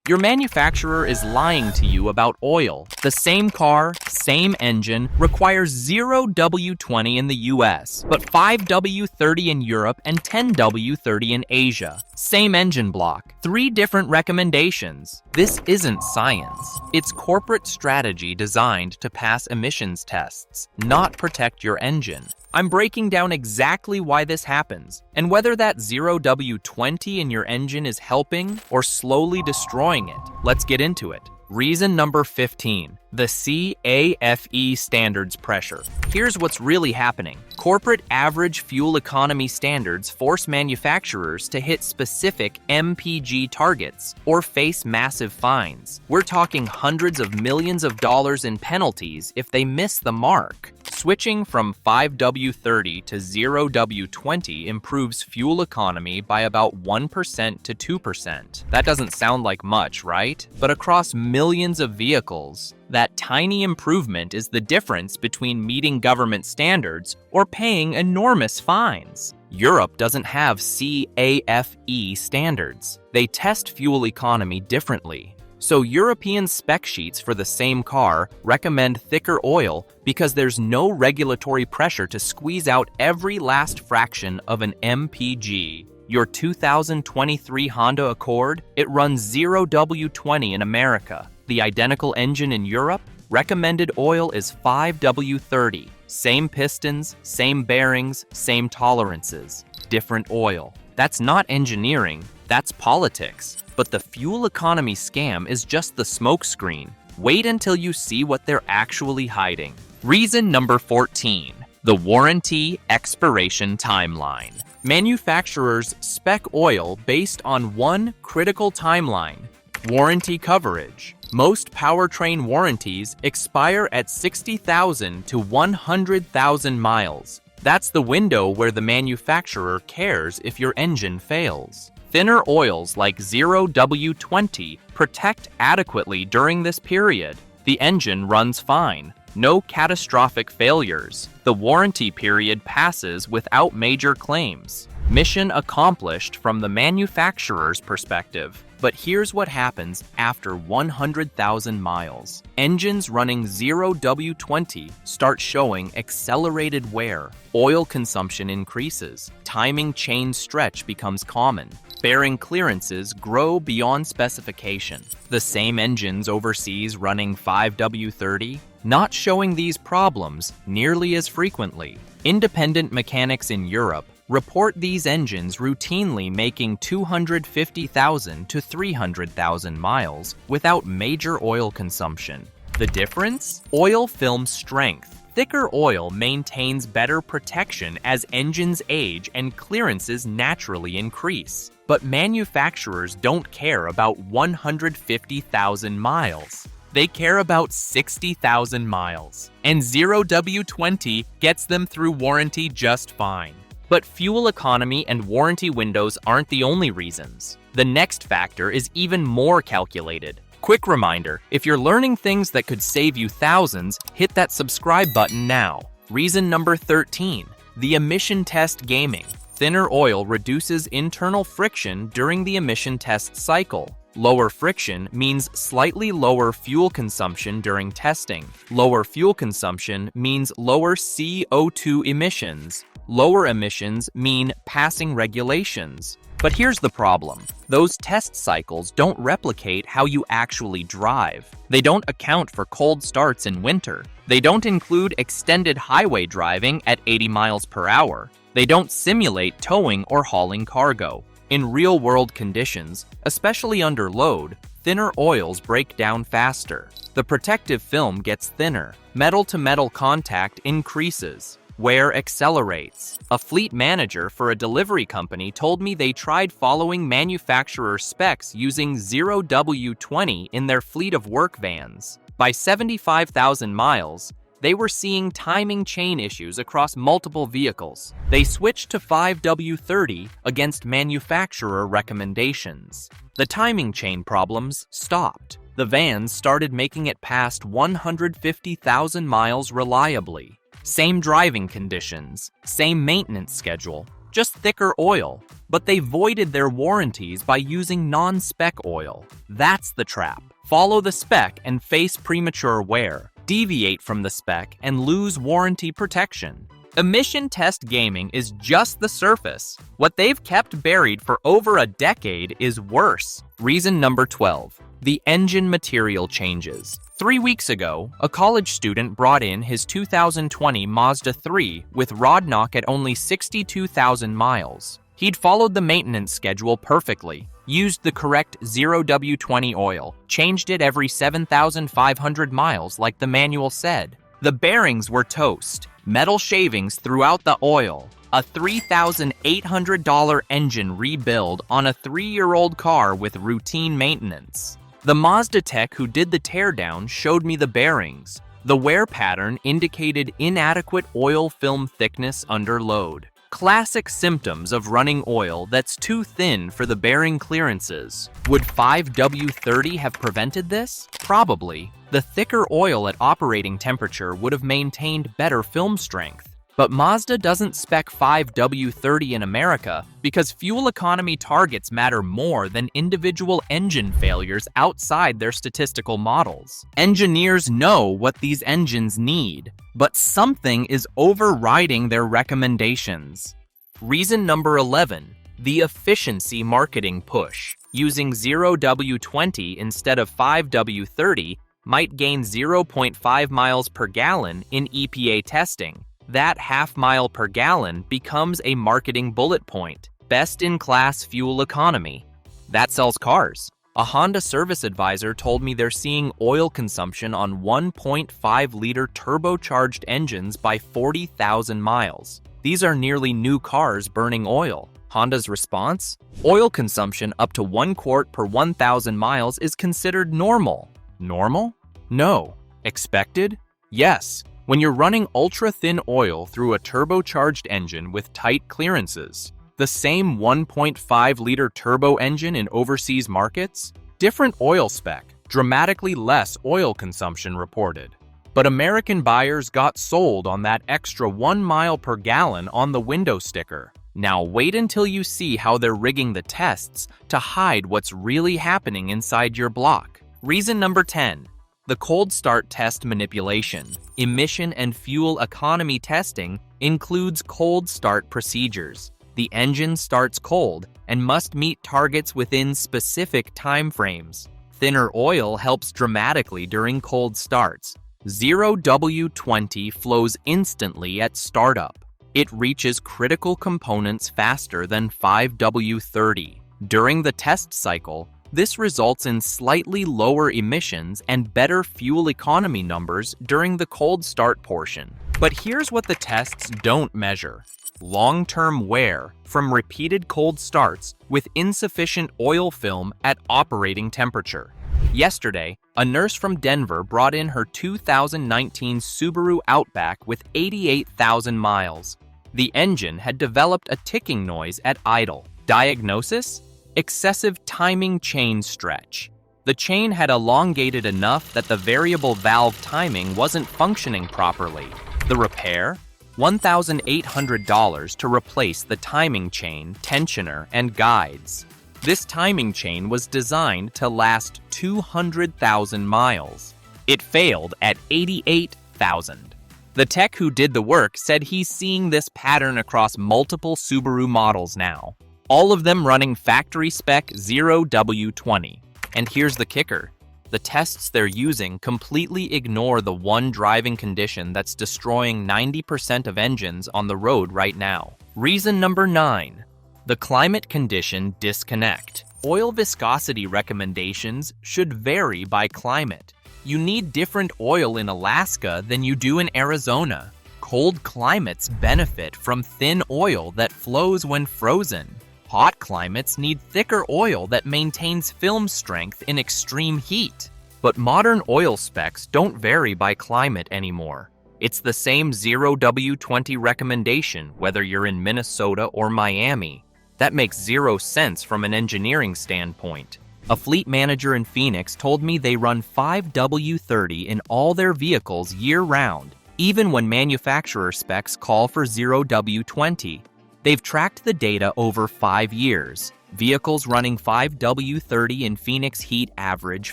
Your manufacturer is lying to you about oil. The same car, same engine, requires 0W-20 in the US, but 5W-30 in Europe and 10W-30 in Asia. Same engine block, 3 different recommendations. This isn't science. It's corporate strategy designed to pass emissions tests, not protect your engine. I'm breaking down exactly why this happens, and whether that 0W-20 in your engine is helping or slowly destroying it. Let's get into it. Reason number 15, the CAFE standards pressure. Here's what's really happening. Corporate average fuel economy standards force manufacturers to hit specific MPG targets or face massive fines. We're talking hundreds of millions of dollars in penalties if they miss the mark. Switching from 5W-30 to 0W-20 improves fuel economy by about 1% to 2%. That doesn't sound like much, right? But across millions of vehicles, that tiny improvement is the difference between meeting government standards or paying enormous fines. Europe doesn't have CAFE standards. They test fuel economy differently. So European spec sheets for the same car recommend thicker oil because there's no regulatory pressure to squeeze out every last fraction of an MPG. Your 2023 Honda Accord, it runs 0W-20 in America. The identical engine in Europe, recommended oil is 5W-30. Same pistons, same bearings, same tolerances. Different oil. That's not engineering, that's politics. But the fuel economy scam is just the smokescreen. Wait until you see what they're actually hiding. Reason number 14, the warranty expiration timeline. Manufacturers spec oil based on one critical timeline, warranty coverage. Most powertrain warranties expire at 60,000 to 100,000 miles. That's the window where the manufacturer cares if your engine fails. Thinner oils like 0W-20 protect adequately during this period. The engine runs fine. No catastrophic failures. The warranty period passes without major claims. Mission accomplished from the manufacturer's perspective. But here's what happens after 100,000 miles. Engines running 0W-20 start showing accelerated wear. Oil consumption increases. Timing chain stretch becomes common. Bearing clearances grow beyond specification. The same engines overseas running 5W-30, not showing these problems nearly as frequently. Independent mechanics in Europe report these engines routinely making 250,000 to 300,000 miles without major oil consumption. The difference? Oil film strength. Thicker oil maintains better protection as engines age and clearances naturally increase. But manufacturers don't care about 150,000 miles. They care about 60,000 miles. And 0W-20 gets them through warranty just fine. But fuel economy and warranty windows aren't the only reasons. The next factor is even more calculated. Quick reminder, if you're learning things that could save you thousands, hit that subscribe button now. Reason number 13, the emission test gaming. Thinner oil reduces internal friction during the emission test cycle. Lower friction means slightly lower fuel consumption during testing. Lower fuel consumption means lower CO2 emissions. Lower emissions mean passing regulations. But here's the problem. Those test cycles don't replicate how you actually drive. They don't account for cold starts in winter. They don't include extended highway driving at 80 miles per hour. They don't simulate towing or hauling cargo. In real-world conditions, especially under load, thinner oils break down faster. The protective film gets thinner. Metal-to-metal contact increases. Wear accelerates. A fleet manager for a delivery company told me they tried following manufacturer specs using 0W-20 in their fleet of work vans. By 75,000 miles, they were seeing timing chain issues across multiple vehicles. They switched to 5W-30 against manufacturer recommendations. The timing chain problems stopped. The vans started making it past 150,000 miles reliably. Same driving conditions, same maintenance schedule. just thicker oil. But they voided their warranties by using non-spec oil. That's the trap. Follow the spec and face premature wear. Deviate from the spec and lose warranty protection. Emission test gaming is just the surface. What they've kept buried for over a decade is worse. Reason number 12. The engine material changes. 3 weeks ago, a college student brought in his 2020 Mazda 3 with rod knock at only 62,000 miles. He'd followed the maintenance schedule perfectly, used the correct 0W-20 oil, changed it every 7,500 miles like the manual said. The bearings were toast, metal shavings throughout the oil, a $3,800 engine rebuild on a 3-year-old car with routine maintenance. The Mazda tech who did the teardown showed me the bearings. The wear pattern indicated inadequate oil film thickness under load. Classic symptoms of running oil that's too thin for the bearing clearances. Would 5W-30 have prevented this? Probably. The thicker oil at operating temperature would have maintained better film strength. But Mazda doesn't spec 5W-30 in America because fuel economy targets matter more than individual engine failures outside their statistical models. Engineers know what these engines need, but something is overriding their recommendations. Reason number 11, the efficiency marketing push. Using 0W-20 instead of 5W-30 might gain 0.5 miles per gallon in EPA testing. That half mile per gallon becomes a marketing bullet point. Best-in-class fuel economy. That sells cars. A Honda service advisor told me they're seeing oil consumption on 1.5-liter turbocharged engines by 40,000 miles. These are nearly new cars burning oil. Honda's response? Oil consumption up to 1 quart per 1,000 miles is considered normal. Normal? No. Expected? Yes. When you're running ultra-thin oil through a turbocharged engine with tight clearances, the same 1.5-liter turbo engine in overseas markets, different oil spec, dramatically less oil consumption reported. But American buyers got sold on that extra 1 mile per gallon on the window sticker. Now wait until you see how they're rigging the tests to hide what's really happening inside your block. Reason number 10. The cold start test manipulation. Emission and fuel economy testing includes cold start procedures. The engine starts cold and must meet targets within specific time frames. Thinner oil helps dramatically during cold starts. 0W-20 flows instantly at startup. It reaches critical components faster than 5W-30. During the test cycle, this results in slightly lower emissions and better fuel economy numbers during the cold start portion. But here's what the tests don't measure. Long-term wear from repeated cold starts with insufficient oil film at operating temperature. Yesterday, a nurse from Denver brought in her 2019 Subaru Outback with 88,000 miles. The engine had developed a ticking noise at idle. Diagnosis? Excessive timing chain stretch. The chain had elongated enough that the variable valve timing wasn't functioning properly. The repair? $1,800 to replace the timing chain, tensioner, and guides. This timing chain was designed to last 200,000 miles. It failed at 88,000. The tech who did the work said he's seeing this pattern across multiple Subaru models now. All of them running factory spec 0W-20. And here's the kicker. The tests they're using completely ignore the one driving condition that's destroying 90% of engines on the road right now. Reason number 9. The climate condition disconnect. Oil viscosity recommendations should vary by climate. You need different oil in Alaska than you do in Arizona. Cold climates benefit from thin oil that flows when frozen. Hot climates need thicker oil that maintains film strength in extreme heat. But modern oil specs don't vary by climate anymore. It's the same 0W-20 recommendation whether you're in Minnesota or Miami. That makes zero sense from an engineering standpoint. A fleet manager in Phoenix told me they run 5W-30 in all their vehicles year-round, even when manufacturer specs call for 0W-20. They've tracked the data over 5 years. Vehicles running 5W-30 in Phoenix heat average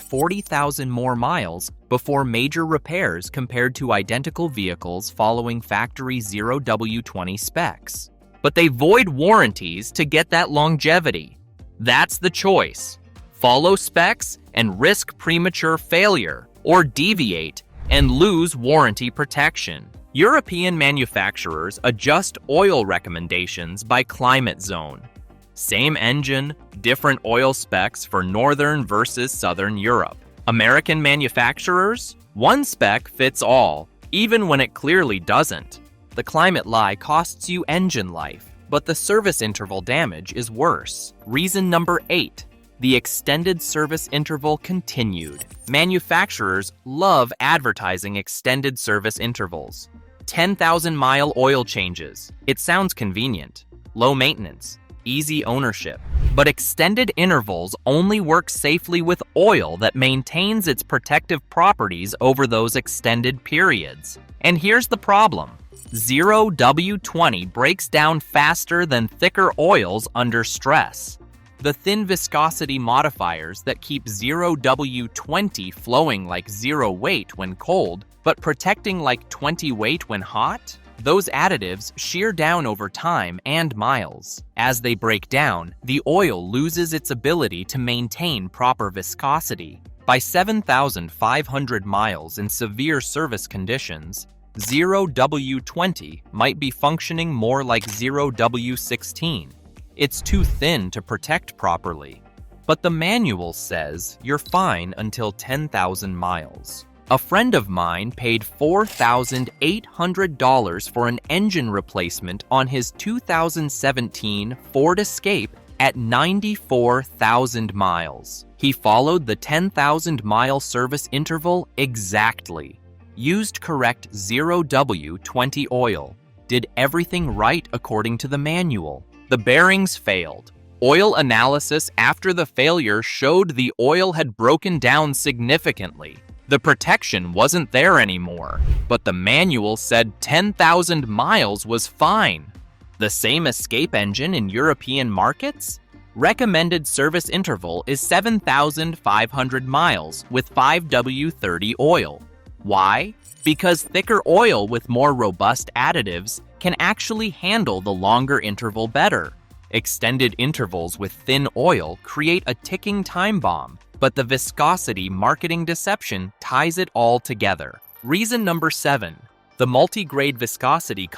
40,000 more miles before major repairs compared to identical vehicles following factory 0W-20 specs. But they void warranties to get that longevity. That's the choice. Follow specs and risk premature failure, or deviate and lose warranty protection. European manufacturers adjust oil recommendations by climate zone. Same engine, different oil specs for Northern versus Southern Europe. American manufacturers? One spec fits all, even when it clearly doesn't. The climate lie costs you engine life, but the service interval damage is worse. Reason number 8. The extended service interval continued. Manufacturers love advertising extended service intervals. 10,000-mile oil changes. It sounds convenient. Low maintenance. Easy ownership. But extended intervals only work safely with oil that maintains its protective properties over those extended periods. And here's the problem. 0W-20 breaks down faster than thicker oils under stress. The thin viscosity modifiers that keep 0W-20 flowing like 0 weight when cold, but protecting like 20 weight when hot? Those additives shear down over time and miles. As they break down, the oil loses its ability to maintain proper viscosity. By 7,500 miles in severe service conditions, 0W-20 might be functioning more like 0W-16. It's too thin to protect properly. But the manual says you're fine until 10,000 miles. A friend of mine paid $4,800 for an engine replacement on his 2017 Ford Escape at 94,000 miles. He followed the 10,000-mile service interval exactly, used correct 0W-20 oil, did everything right according to the manual. The bearings failed. Oil analysis after the failure showed the oil had broken down significantly. The protection wasn't there anymore, but the manual said 10,000 miles was fine. The same Escape engine in European markets? Recommended service interval is 7,500 miles with 5W-30 oil. Why? Because thicker oil with more robust additives can actually handle the longer interval better. Extended intervals with thin oil create a ticking time bomb, but the viscosity marketing deception ties it all together. Reason number 7. The multi-grade viscosity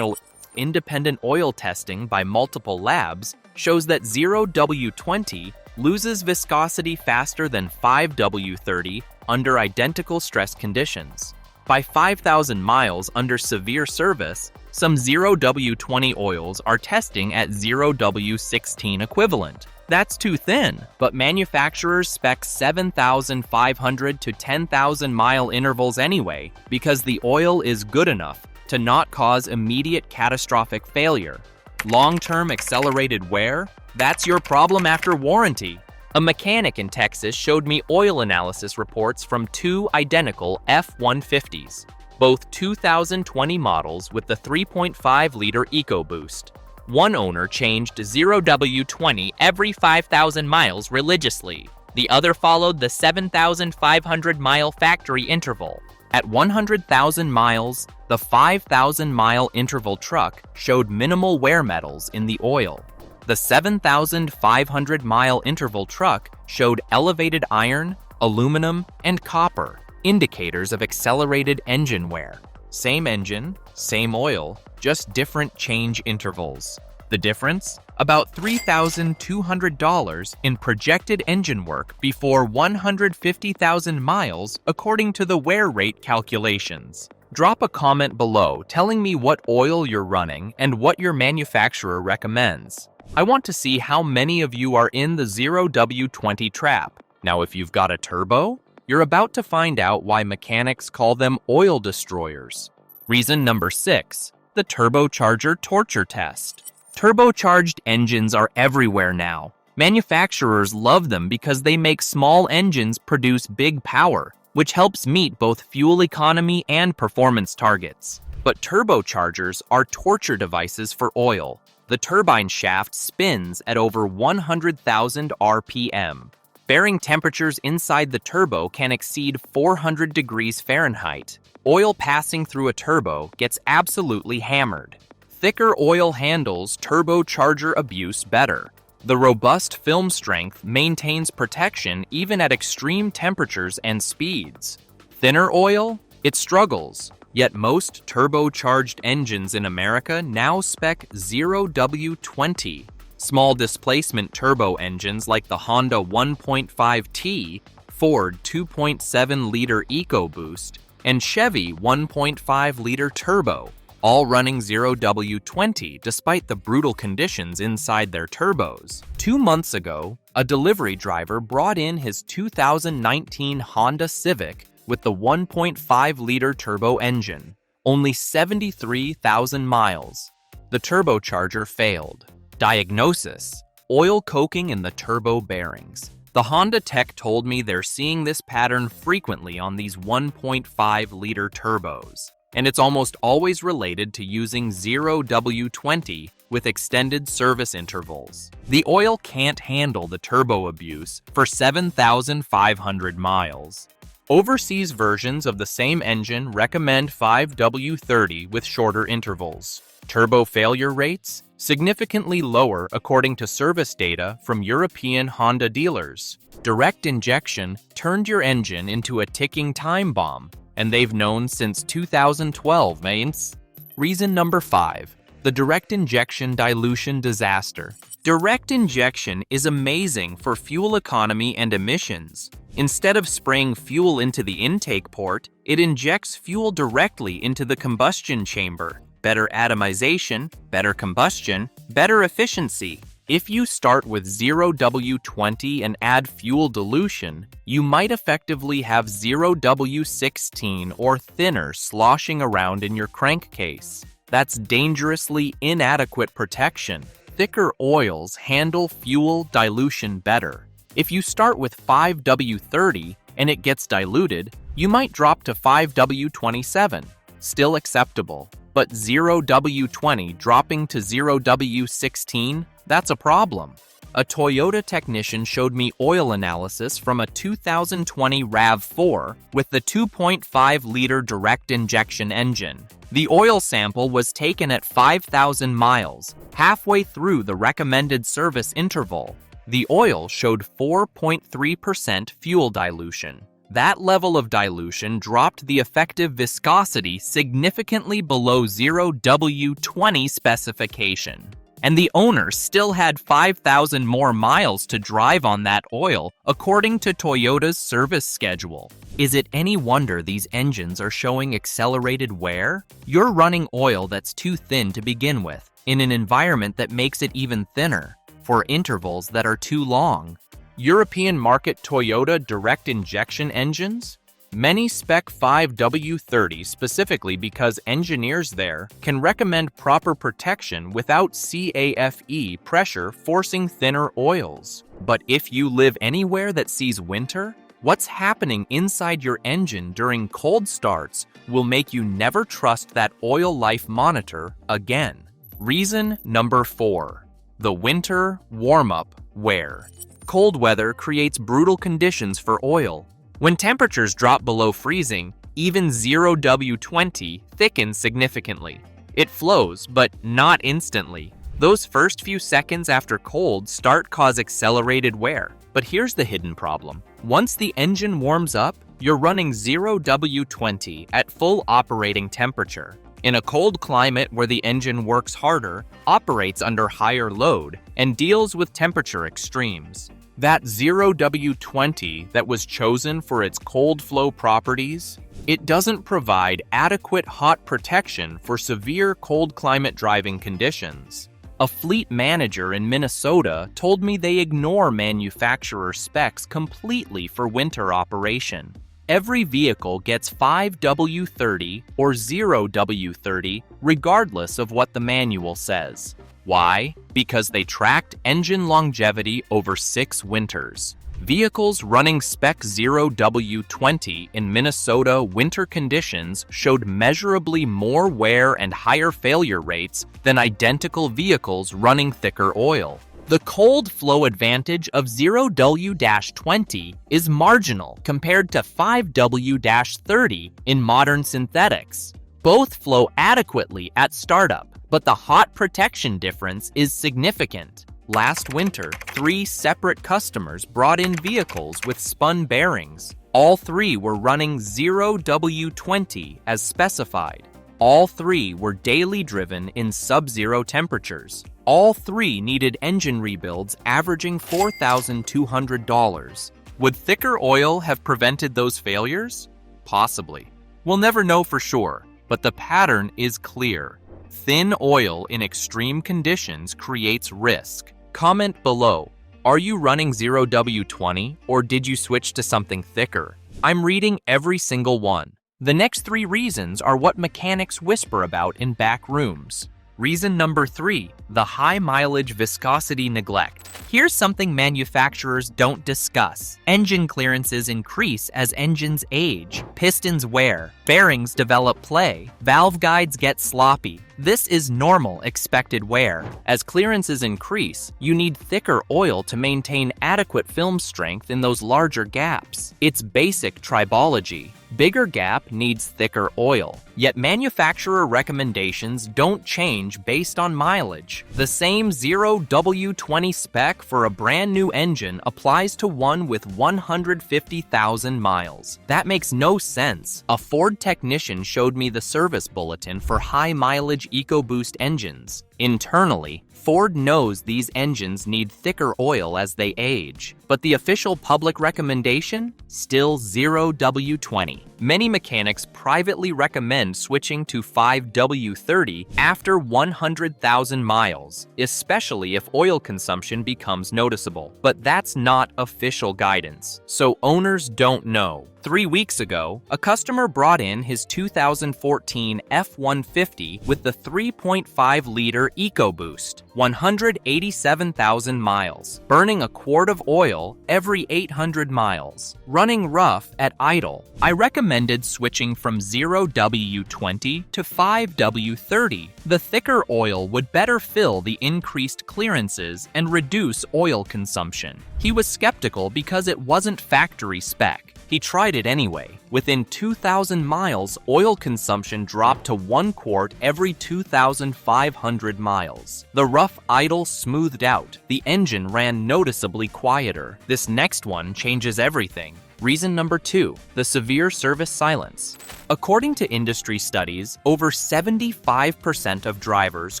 independent oil testing by multiple labs shows that 0W-20 loses viscosity faster than 5W-30 under identical stress conditions. By 5,000 miles under severe service, some 0W-20 oils are testing at 0W-16 equivalent. That's too thin, but manufacturers spec 7,500 to 10,000 mile intervals anyway because the oil is good enough to not cause immediate catastrophic failure. Long-term accelerated wear? That's your problem after warranty. A mechanic in Texas showed me oil analysis reports from 2 identical F-150s, both 2020 models with the 3.5-liter EcoBoost. One owner changed 0W-20 every 5,000 miles religiously. The other followed the 7,500-mile factory interval. At 100,000 miles, the 5,000-mile interval truck showed minimal wear metals in the oil. The 7,500-mile interval truck showed elevated iron, aluminum, and copper, indicators of accelerated engine wear. Same engine, same oil, just different change intervals. The difference? About $3,200 in projected engine work before 150,000 miles according to the wear rate calculations. Drop a comment below telling me what oil you're running and what your manufacturer recommends. I want to see how many of you are in the 0W-20 trap. Now, if you've got a turbo, you're about to find out why mechanics call them oil destroyers. Reason number 6, the turbocharger torture test. Turbocharged engines are everywhere now. Manufacturers love them because they make small engines produce big power, which helps meet both fuel economy and performance targets. But turbochargers are torture devices for oil. The turbine shaft spins at over 100,000 RPM. Bearing temperatures inside the turbo can exceed 400 degrees Fahrenheit. Oil passing through a turbo gets absolutely hammered. Thicker oil handles turbocharger abuse better. The robust film strength maintains protection even at extreme temperatures and speeds. Thinner oil? It struggles. Yet most turbocharged engines in America now spec 0W-20. Small displacement turbo engines like the Honda 1.5T, Ford 2.7-liter EcoBoost, and Chevy 1.5-liter turbo, all running 0W-20 despite the brutal conditions inside their turbos. 2 months ago, a delivery driver brought in his 2019 Honda Civic with the 1.5-liter turbo engine. Only 73,000 miles. The turbocharger failed. Diagnosis: oil coking in the turbo bearings. The Honda tech told me they're seeing this pattern frequently on these 1.5-liter turbos, and it's almost always related to using 0W-20 with extended service intervals. The oil can't handle the turbo abuse for 7,500 miles. Overseas versions of the same engine recommend 5W-30 with shorter intervals. Turbo failure rates? Significantly lower according to service data from European Honda dealers. Direct injection turned your engine into a ticking time bomb, and they've known since 2012, mates. Reason number 5. The direct injection dilution disaster. Direct injection is amazing for fuel economy and emissions. Instead of spraying fuel into the intake port, it injects fuel directly into the combustion chamber. Better atomization, better combustion, better efficiency. If you start with 0W-20 and add fuel dilution, you might effectively have 0W-16 or thinner sloshing around in your crankcase. That's dangerously inadequate protection. Thicker oils handle fuel dilution better. If you start with 5W-30 and it gets diluted, you might drop to 5W-27. Still acceptable. But 0W-20 dropping to 0W-16, that's a problem. A Toyota technician showed me oil analysis from a 2020 RAV4 with the 2.5-liter direct injection engine. The oil sample was taken at 5,000 miles, halfway through the recommended service interval. The oil showed 4.3% fuel dilution. That level of dilution dropped the effective viscosity significantly below 0W-20 specification. And the owner still had 5,000 more miles to drive on that oil, according to Toyota's service schedule. Is it any wonder these engines are showing accelerated wear? You're running oil that's too thin to begin with, in an environment that makes it even thinner, for intervals that are too long. European market Toyota direct injection engines? Many spec 5W-30 specifically because engineers there can recommend proper protection without CAFE pressure forcing thinner oils. But if you live anywhere that sees winter, what's happening inside your engine during cold starts will make you never trust that oil life monitor again. Reason number 4. The winter warm-up wear. Cold weather creates brutal conditions for oil. When temperatures drop below freezing, even 0W-20 thickens significantly. It flows, but not instantly. Those first few seconds after cold start cause accelerated wear. But here's the hidden problem. Once the engine warms up, you're running 0W-20 at full operating temperature. In a cold climate where the engine works harder, operates under higher load, and deals with temperature extremes. That 0W-20 that was chosen for its cold flow properties, it doesn't provide adequate hot protection for severe cold climate driving conditions. A fleet manager in Minnesota told me they ignore manufacturer specs completely for winter operation. Every vehicle gets 5W-30 or 0W-30 regardless of what the manual says. Why? Because they tracked engine longevity over 6 winters. Vehicles running spec 0W-20 in Minnesota winter conditions showed measurably more wear and higher failure rates than identical vehicles running thicker oil. The cold flow advantage of 0W-20 is marginal compared to 5W-30 in modern synthetics. Both flow adequately at startup, but the hot protection difference is significant. Last winter, 3 separate customers brought in vehicles with spun bearings. All 3 were running 0W-20 as specified. All 3 were daily driven in sub-zero temperatures. All 3 needed engine rebuilds averaging $4,200. Would thicker oil have prevented those failures? Possibly. We'll never know for sure, but the pattern is clear. Thin oil in extreme conditions creates risk. Comment below, are you running 0W-20 or did you switch to something thicker? I'm reading every single one. The next 3 reasons are what mechanics whisper about in back rooms. Reason number 3, the high mileage viscosity neglect. Here's something manufacturers don't discuss. Engine clearances increase as engines age, pistons wear, bearings develop play, valve guides get sloppy. This is normal expected wear. As clearances increase, you need thicker oil to maintain adequate film strength in those larger gaps. It's basic tribology. Bigger gap needs thicker oil. Yet manufacturer recommendations don't change based on mileage. The same 0W-20 spec for a brand new engine applies to one with 150,000 miles. That makes no sense. A Ford technician showed me the service bulletin for high mileage EcoBoost engines. Internally, Ford knows these engines need thicker oil as they age, but the official public recommendation? Still 0W-20. Many mechanics privately recommend switching to 5W-30 after 100,000 miles, especially if oil consumption becomes noticeable. But that's not official guidance, so owners don't know. 3 weeks ago, a customer brought in his 2014 F-150 with the 3.5-liter EcoBoost, 187,000 miles, burning a quart of oil every 800 miles, running rough at idle. I recommended switching from 0W-20 to 5W-30. The thicker oil would better fill the increased clearances and reduce oil consumption. He was skeptical because it wasn't factory spec. He tried it anyway. Within 2,000 miles, oil consumption dropped to 1 quart every 2,500 miles. The rough idle smoothed out. The engine ran noticeably quieter. This next one changes everything. Reason number 2, the severe service silence. According to industry studies, over 75% of drivers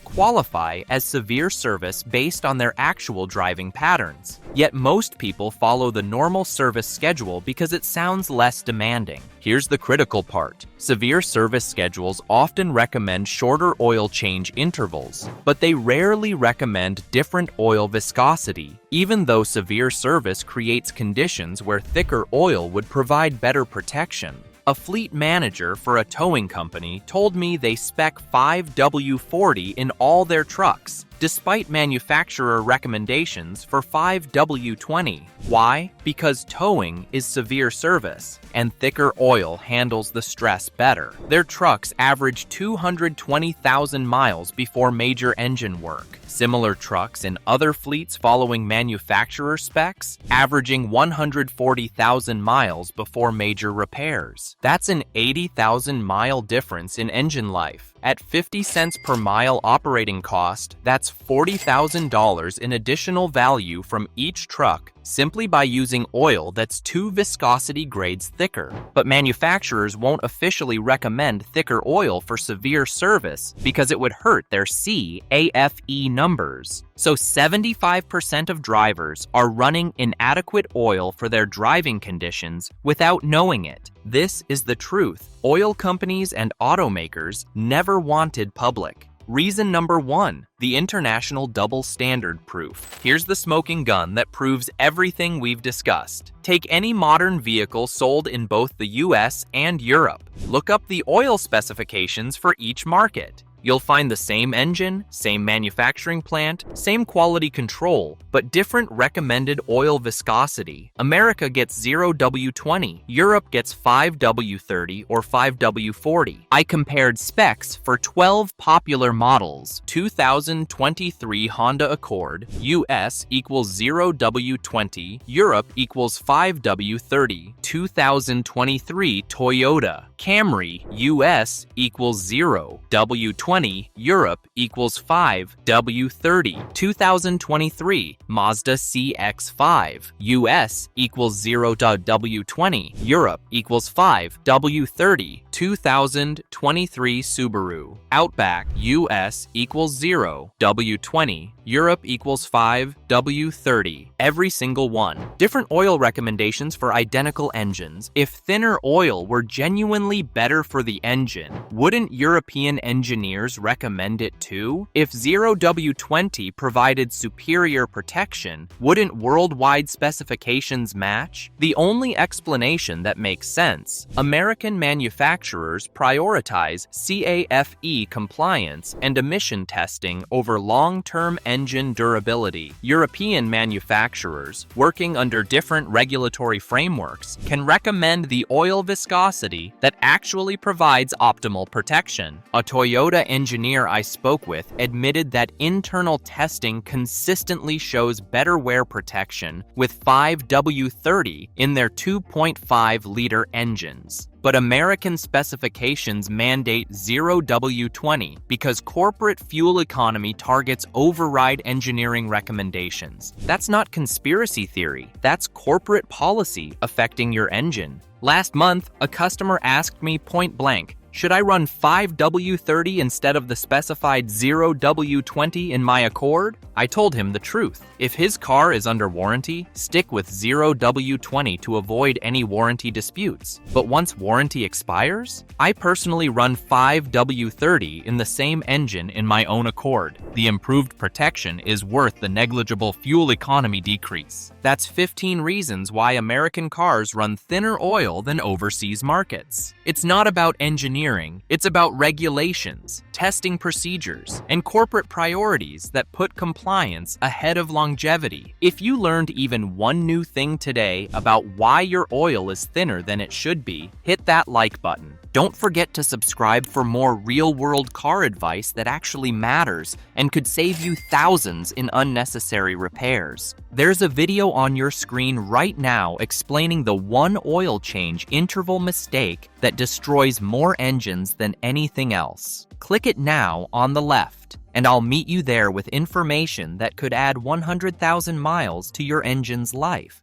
qualify as severe service based on their actual driving patterns. Yet most people follow the normal service schedule because it sounds less demanding. Here's the critical part. Severe service schedules often recommend shorter oil change intervals, but they rarely recommend different oil viscosity, even though severe service creates conditions where thicker oil would provide better protection. A fleet manager for a towing company told me they spec 5W-40 in all their trucks, despite manufacturer recommendations for 5W-20. Why? Because towing is severe service, and thicker oil handles the stress better. Their trucks average 220,000 miles before major engine work. Similar trucks in other fleets following manufacturer specs, averaging 140,000 miles before major repairs. That's an 80,000-mile difference in engine life. At 50 cents per mile operating cost, that's $40,000 in additional value from each truck simply by using oil that's 2 viscosity grades thicker. But manufacturers won't officially recommend thicker oil for severe service because it would hurt their CAFE numbers. So 75% of drivers are running inadequate oil for their driving conditions without knowing it. This is the truth. Oil companies and automakers never wanted public. Reason number 1, the international double standard proof. Here's the smoking gun that proves everything we've discussed. Take any modern vehicle sold in both the US and Europe. Look up the oil specifications for each market. You'll find the same engine, same manufacturing plant, same quality control, but different recommended oil viscosity. America gets 0W-20, Europe gets 5W-30 or 5W-40. I compared specs for 12 popular models. 2023 Honda Accord, US equals 0W-20, Europe equals 5W-30. 2023 Toyota Camry, US equals 0W-20, Europe equals 5W-30. 2023 Mazda CX-5, US equals 0W-20, Europe equals 5W-30. 2023 Subaru Outback, US equals 0W-20, Europe equals 5W-30. Every single one. Different oil recommendations for identical engines. If thinner oil were genuinely better for the engine, wouldn't European engineers recommend it too? If 0W-20 provided superior protection, wouldn't worldwide specifications match? The only explanation that makes sense: American manufacturers prioritize CAFE compliance and emission testing over long-term engine durability. European manufacturers, working under different regulatory frameworks, can recommend the oil viscosity that actually provides optimal protection. A Toyota engineer I spoke with admitted that internal testing consistently shows better wear protection with 5W-30 in their 2.5-liter engines. But American specifications mandate 0W-20 because corporate fuel economy targets override engineering recommendations. That's not conspiracy theory, that's corporate policy affecting your engine. Last month, a customer asked me point blank, should I run 5W-30 instead of the specified 0W-20 in my Accord? I told him the truth. If his car is under warranty, stick with 0W-20 to avoid any warranty disputes. But once warranty expires, I personally run 5W-30 in the same engine in my own Accord. The improved protection is worth the negligible fuel economy decrease. That's 15 reasons why American cars run thinner oil than overseas markets. It's not about engineering, it's about regulations, testing procedures, and corporate priorities that put compliance ahead of longevity. If you learned even one new thing today about why your oil is thinner than it should be, hit that like button. Don't forget to subscribe for more real-world car advice that actually matters and could save you thousands in unnecessary repairs. There's a video on your screen right now explaining the one oil change interval mistake that destroys more engines than anything else. Click it now on the left, and I'll meet you there with information that could add 100,000 miles to your engine's life.